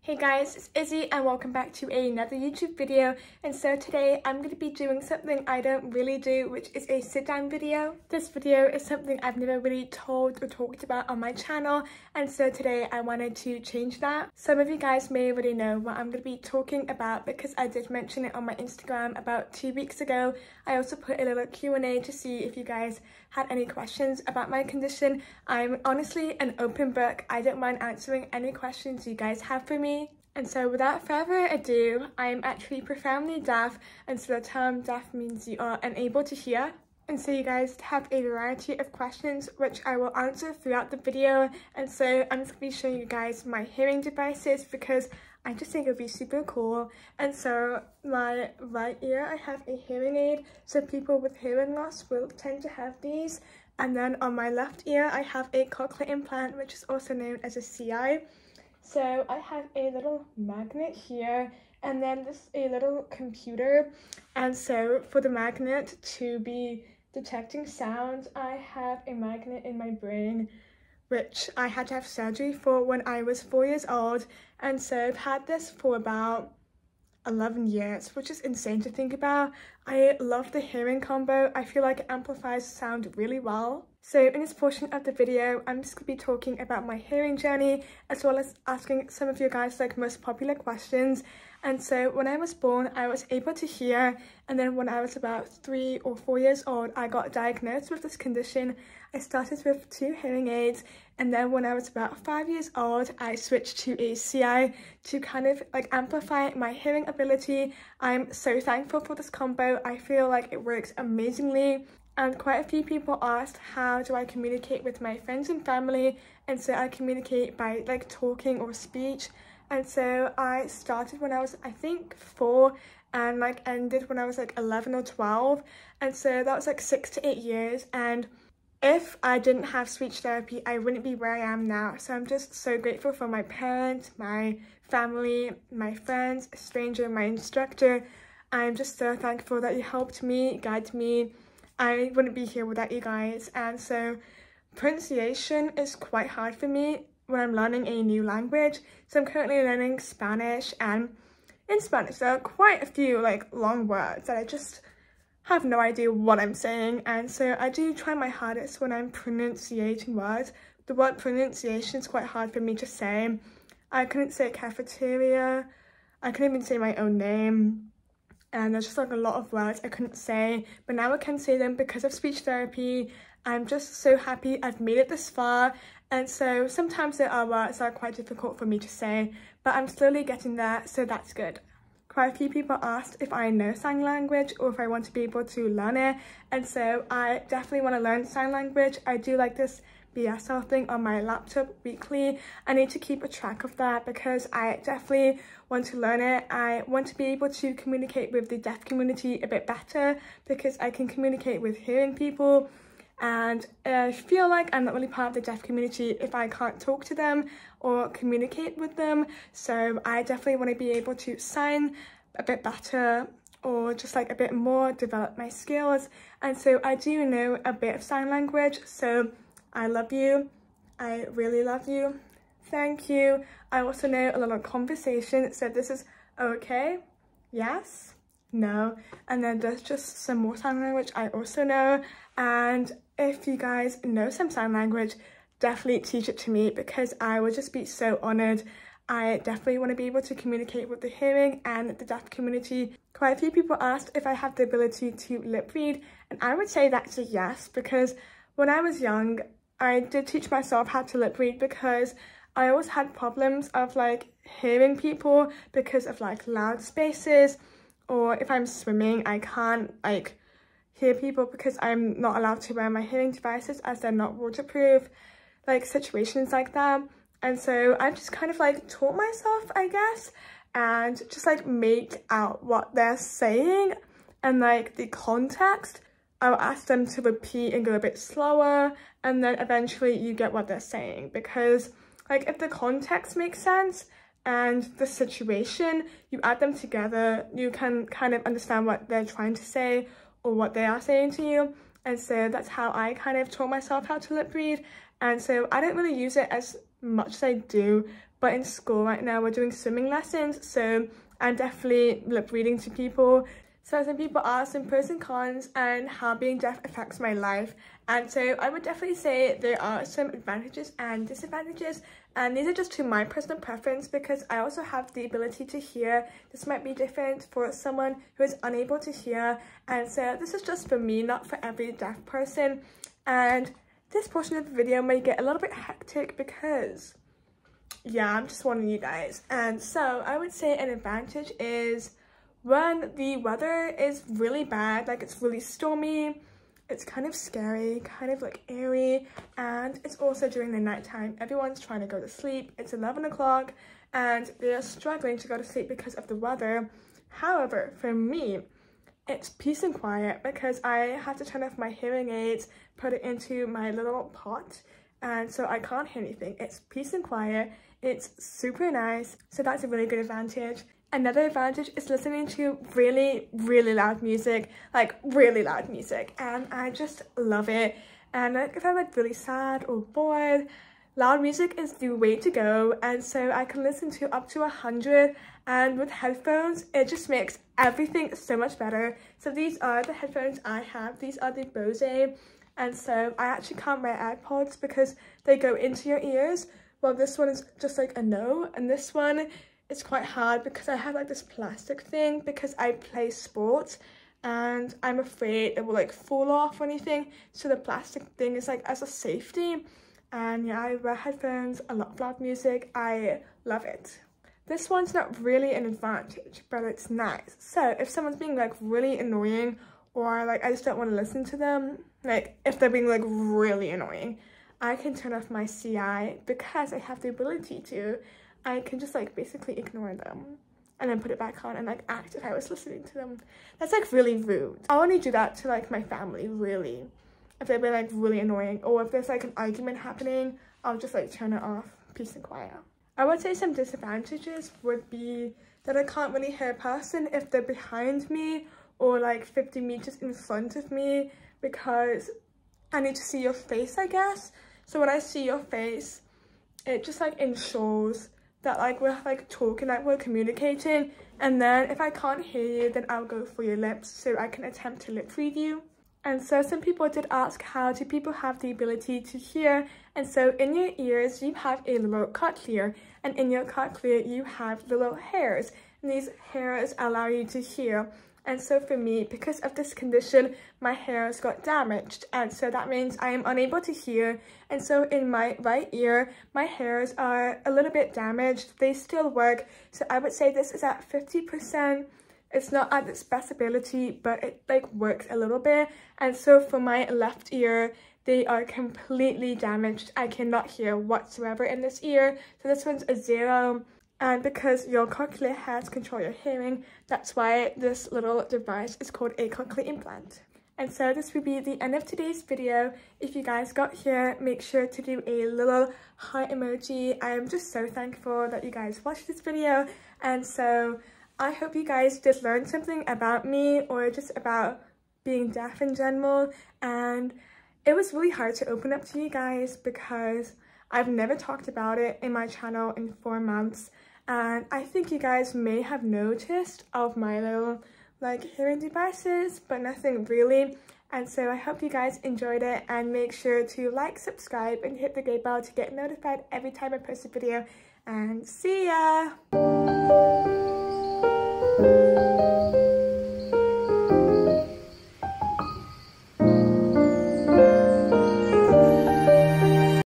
Hey guys, it's Izzy and welcome back to another YouTube video. And so today I'm going to be doing something I don't really do, which is a sit down video. This video is something I've never really told or talked about on my channel, and so today I wanted to change that. Some of you guys may already know what I'm going to be talking about because I did mention it on my Instagram about 2 weeks ago. I also put a little Q&A to see if you guys had any questions about my condition. I'm honestly an open book. I don't mind answering any questions you guys have for me. And so without further ado, I am actually profoundly deaf, and so the term deaf means you are unable to hear. And so you guys have a variety of questions which I will answer throughout the video, and so I'm just going to be showing you guys my hearing devices because I just think it would be super cool. And so my right ear, I have a hearing aid, so people with hearing loss will tend to have these. And then on my left ear, I have a cochlear implant, which is also known as a CI. So I have a little magnet here, and then this is a little computer. And so for the magnet to be detecting sound, I have a magnet in my brain, which I had to have surgery for when I was 4 years old. And so I've had this for about 11 years, which is insane to think about. I love the hearing combo. I feel like it amplifies sound really well. So in this portion of the video, I'm just going to be talking about my hearing journey, as well as asking some of you guys most popular questions. And so when I was born, I was able to hear, and then when I was about 3 or 4 years old, I got diagnosed with this condition. I started with 2 hearing aids, and then when I was about 5 years old, I switched to a CI to kind of amplify my hearing ability. I'm so thankful for this combo. I feel like it works amazingly. And quite a few people asked, how do I communicate with my friends and family? And so I communicate by talking or speech. And so I started when I was, I think, 4, and ended when I was 11 or 12. And so that was 6 to 8 years. And if I didn't have speech therapy, I wouldn't be where I am now. So I'm just so grateful for my parents, my family, my friends, a stranger, my instructor. I'm just so thankful that you helped me, guided me. I wouldn't be here without you guys. And so pronunciation is quite hard for me when I'm learning a new language. So I'm currently learning Spanish, and in Spanish there are quite a few long words that I just have no idea what I'm saying. And so I do try my hardest when I'm pronunciating words. The word pronunciation is quite hard for me to say. I couldn't say cafeteria. I couldn't even say my own name. And there's just a lot of words I couldn't say, but now I can say them because of speech therapy. I'm just so happy I've made it this far. And so sometimes there are words that are quite difficult for me to say, but I'm slowly getting there, so that's good. Quite a few people asked if I know sign language or if I want to be able to learn it. And so I definitely want to learn sign language. I do this VLLO thing on my laptop weekly. I need to keep a track of that because I definitely want to learn it. I want to be able to communicate with the deaf community a bit better because I can communicate with hearing people, and I feel like I'm not really part of the deaf community if I can't talk to them or communicate with them. So I definitely want to be able to sign a bit better, or just a bit more, develop my skills. And so I do know a bit of sign language. So I love you. I really love you. Thank you. I also know a little conversation. So this is okay, yes, no. And then there's just some more sign language I also know. And if you guys know some sign language, definitely teach it to me because I would just be so honored. I definitely want to be able to communicate with the hearing and the deaf community. Quite a few people asked if I have the ability to lip read, and I would say that's a yes, because when I was young, I did teach myself how to lip read because I always had problems of hearing people because of loud spaces, or if I'm swimming, I can't hear people because I'm not allowed to wear my hearing devices as they're not waterproof, situations like that. And so I've just kind of taught myself, I guess, and just make out what they're saying and the context. I'll ask them to repeat and go a bit slower, and then eventually you get what they're saying, because if the context makes sense and the situation, you add them together, you can kind of understand what they're trying to say or what they are saying to you. And so that's how I kind of taught myself how to lip read. And so I don't really use it as much as I do but in school right now we're doing swimming lessons, so I'm definitely lip reading to people. So some people ask some pros and cons and how being deaf affects my life, and so I would definitely say there are some advantages and disadvantages, and these are just to my personal preference because I also have the ability to hear. This might be different for someone who is unable to hear, and so this is just for me, not for every deaf person. And this portion of the video may get a little bit hectic because yeah, I'm just warning you guys. And so I would say an advantage is when the weather is really bad, like it's really stormy, it's kind of scary, kind of like airy, and it's also during the nighttime. Everyone's trying to go to sleep. It's 11 o'clock and they're struggling to go to sleep because of the weather. However, for me, it's peace and quiet because I have to turn off my hearing aids, put it into my little pot, and so I can't hear anything. It's peace and quiet. It's super nice, so that's a really good advantage. Another advantage is listening to really loud music, like really loud music, and I just love it. And like, if I'm like really sad or bored, loud music is the way to go, and so I can listen to up to 100, and with headphones it just makes everything so much better. So these are the headphones I have. These are the Bose, and so I actually can't wear AirPods because they go into your ears. Well, this one is just like a no, and this one, it's quite hard because I have like this plastic thing because I play sports and I'm afraid it will like fall off or anything, so the plastic thing is like as a safety. And yeah, I wear headphones, a lot of loud music. I love it. This one's not really an advantage, but it's nice. So if someone's being like really annoying, or like I just don't want to listen to them, like if they're being like really annoying, I can turn off my CI because I have the ability to. I can just like basically ignore them and then put it back on and like act if I was listening to them. That's like really rude. I only do that to like my family, really. If they've been like really annoying, or if there's like an argument happening, I'll just like turn it off, peace and quiet. I would say some disadvantages would be that I can't really hear a person if they're behind me or like 50 meters in front of me because I need to see your face, I guess. So when I see your face, it just like ensures that like we're like talking, like we're communicating, and then if I can't hear you, then I'll go for your lips so I can attempt to lip read you. And so some people did ask, how do people have the ability to hear? And so in your ears you have a little cochlear, and in your cochlear you have little hairs, and these hairs allow you to hear. And so for me, because of this condition, my hairs got damaged, and so that means I am unable to hear. And so in my right ear, my hairs are a little bit damaged. They still work, so I would say this is at 50%. It's not at its best ability, but it like works a little bit. And so for my left ear, they are completely damaged. I cannot hear whatsoever in this ear, so this one's a 0. And because your cochlear hairs control your hearing, that's why this little device is called a cochlear implant. And so this will be the end of today's video. If you guys got here, make sure to do a little heart emoji. I am just so thankful that you guys watched this video. And so I hope you guys did learn something about me or just about being deaf in general. And it was really hard to open up to you guys because I've never talked about it in my channel in 4 months. And I think you guys may have noticed of my little like hearing devices, but nothing really. And so I hope you guys enjoyed it, and make sure to like, subscribe, and hit the gate bell to get notified every time I post a video. And see ya!